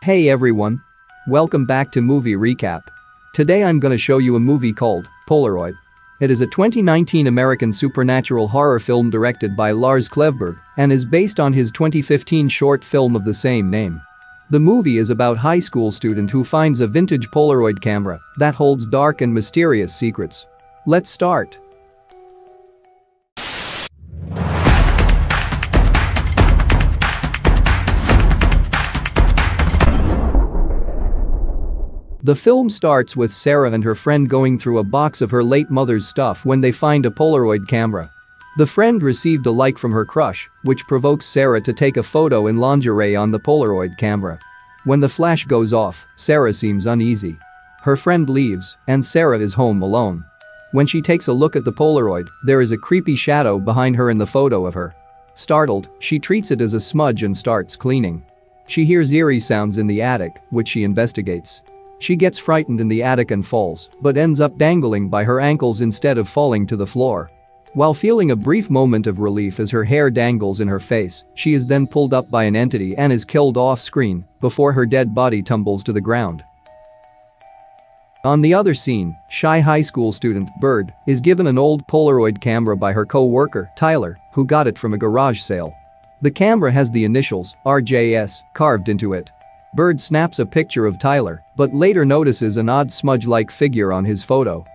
Hey everyone. Welcome back to Movie Recap. Today I'm gonna show you a movie called Polaroid. It is a 2019 American supernatural horror film directed by Lars Klevberg and is based on his 2015 short film of the same name. The movie is about high school student who finds a vintage Polaroid camera that holds dark and mysterious secrets. Let's start. The film starts with Sarah and her friend going through a box of her late mother's stuff when they find a Polaroid camera. The friend received a like from her crush, which provokes Sarah to take a photo in lingerie on the Polaroid camera. When the flash goes off, Sarah seems uneasy. Her friend leaves, and Sarah is home alone. When she takes a look at the Polaroid, there is a creepy shadow behind her in the photo of her. Startled, she treats it as a smudge and starts cleaning. She hears eerie sounds in the attic, which she investigates. She gets frightened in the attic and falls, but ends up dangling by her ankles instead of falling to the floor. While feeling a brief moment of relief as her hair dangles in her face, she is then pulled up by an entity and is killed off-screen before her dead body tumbles to the ground. On the other scene, shy high school student Bird is given an old Polaroid camera by her co-worker, Tyler, who got it from a garage sale. The camera has the initials, RJS, carved into it. Bird snaps a picture of Tyler, but later notices an odd smudge-like figure on his photo.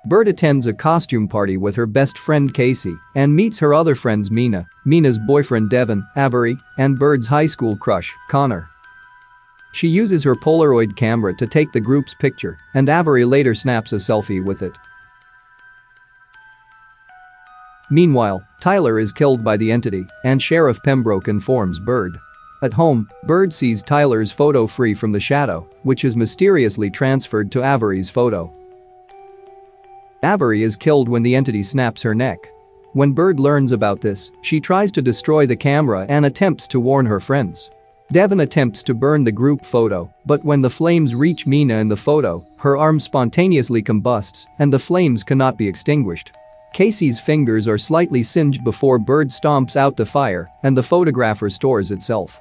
Bird attends a costume party with her best friend Casey and meets her other friends Mina's boyfriend Devin, Avery, and Bird's high school crush, Connor. She uses her Polaroid camera to take the group's picture, and Avery later snaps a selfie with it. Meanwhile, Tyler is killed by the entity, and Sheriff Pembroke informs Bird. At home, Bird sees Tyler's photo free from the shadow, which is mysteriously transferred to Avery's photo. Avery is killed when the entity snaps her neck. When Bird learns about this, she tries to destroy the camera and attempts to warn her friends. Devin attempts to burn the group photo, but when the flames reach Mina in the photo, her arm spontaneously combusts and the flames cannot be extinguished. Casey's fingers are slightly singed before Bird stomps out the fire and the photograph restores itself.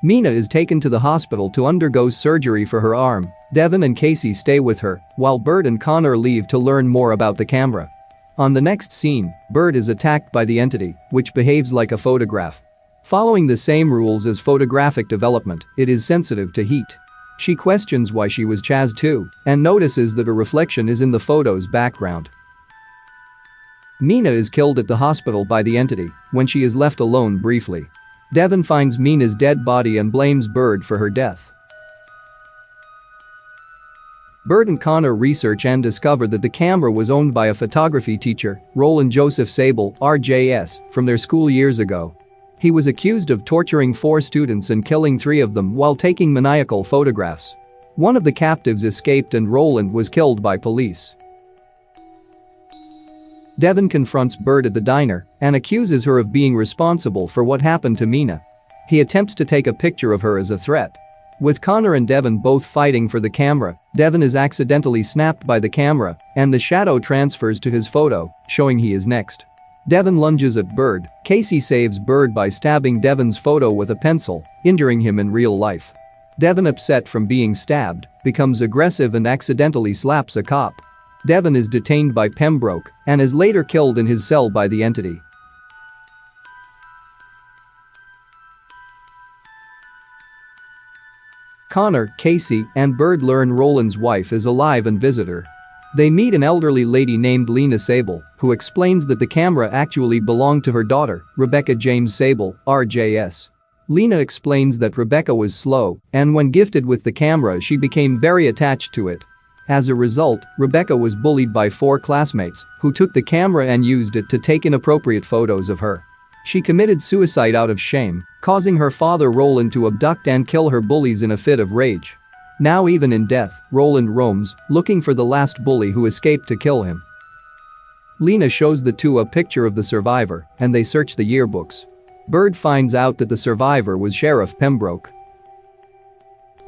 Mina is taken to the hospital to undergo surgery for her arm. Devin and Casey stay with her, while Bird and Connor leave to learn more about the camera. On the next scene, Bird is attacked by the entity, which behaves like a photograph. Following the same rules as photographic development, it is sensitive to heat. She questions why she was chased too, and notices that a reflection is in the photo's background. Mina is killed at the hospital by the entity when she is left alone briefly. Devin finds Mina's dead body and blames Bird for her death. Bird and Connor research and discover that the camera was owned by a photography teacher, Roland Joseph Sable, RJS, from their school years ago. He was accused of torturing 4 students and killing 3 of them while taking maniacal photographs. One of the captives escaped and Roland was killed by police. Devin confronts Bird at the diner and accuses her of being responsible for what happened to Mina. He attempts to take a picture of her as a threat. With Connor and Devin both fighting for the camera, Devin is accidentally snapped by the camera and the shadow transfers to his photo, showing he is next. Devin lunges at Bird. Casey saves Bird by stabbing Devin's photo with a pencil, injuring him in real life. Devin, upset from being stabbed, becomes aggressive and accidentally slaps a cop. Devin is detained by Pembroke and is later killed in his cell by the entity. Connor, Casey, and Bird learn Roland's wife is alive and visit her. They meet an elderly lady named Lena Sable, who explains that the camera actually belonged to her daughter, Rebecca James Sable, RJS. Lena explains that Rebecca was slow, and when gifted with the camera she became very attached to it. As a result, Rebecca was bullied by 4 classmates, who took the camera and used it to take inappropriate photos of her. She committed suicide out of shame, causing her father Roland to abduct and kill her bullies in a fit of rage. Now even in death, Roland roams, looking for the last bully who escaped to kill him. Lena shows the 2 a picture of the survivor, and they search the yearbooks. Bird finds out that the survivor was Sheriff Pembroke.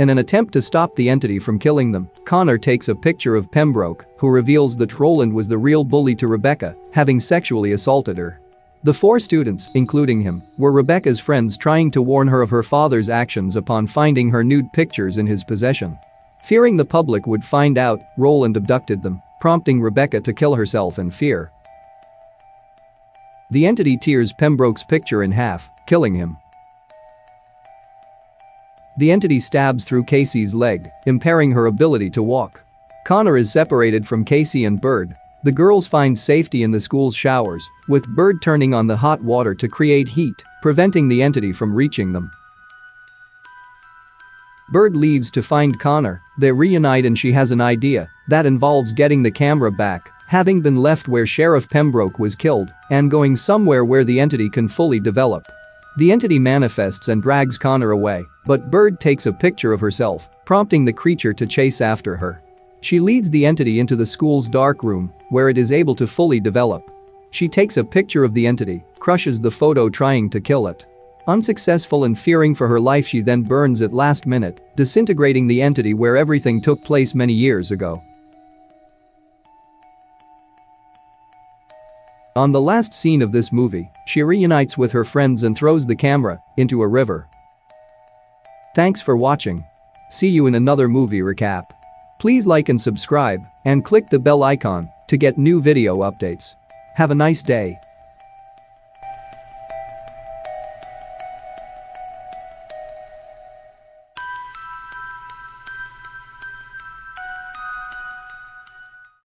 In an attempt to stop the entity from killing them, Connor takes a picture of Pembroke, who reveals that Roland was the real bully to Rebecca, having sexually assaulted her. The 4 students, including him, were Rebecca's friends trying to warn her of her father's actions upon finding her nude pictures in his possession. Fearing the public would find out, Roland abducted them, prompting Rebecca to kill herself in fear. The entity tears Pembroke's picture in half, killing him. The entity stabs through Casey's leg, impairing her ability to walk. Connor is separated from Casey and Bird. The girls find safety in the school's showers, with Bird turning on the hot water to create heat, preventing the entity from reaching them. Bird leaves to find Connor. They reunite and she has an idea that involves getting the camera back, having been left where Sheriff Pembroke was killed, and going somewhere where the entity can fully develop. The entity manifests and drags Connor away, but Bird takes a picture of herself, prompting the creature to chase after her. She leads the entity into the school's dark room, where it is able to fully develop. She takes a picture of the entity, crushes the photo trying to kill it. Unsuccessful and fearing for her life, she then burns it last minute, disintegrating the entity where everything took place many years ago. On the last scene of this movie, she reunites with her friends and throws the camera into a river. Thanks for watching. See you in another movie recap. Please like and subscribe, and click the bell icon to get new video updates. Have a nice day.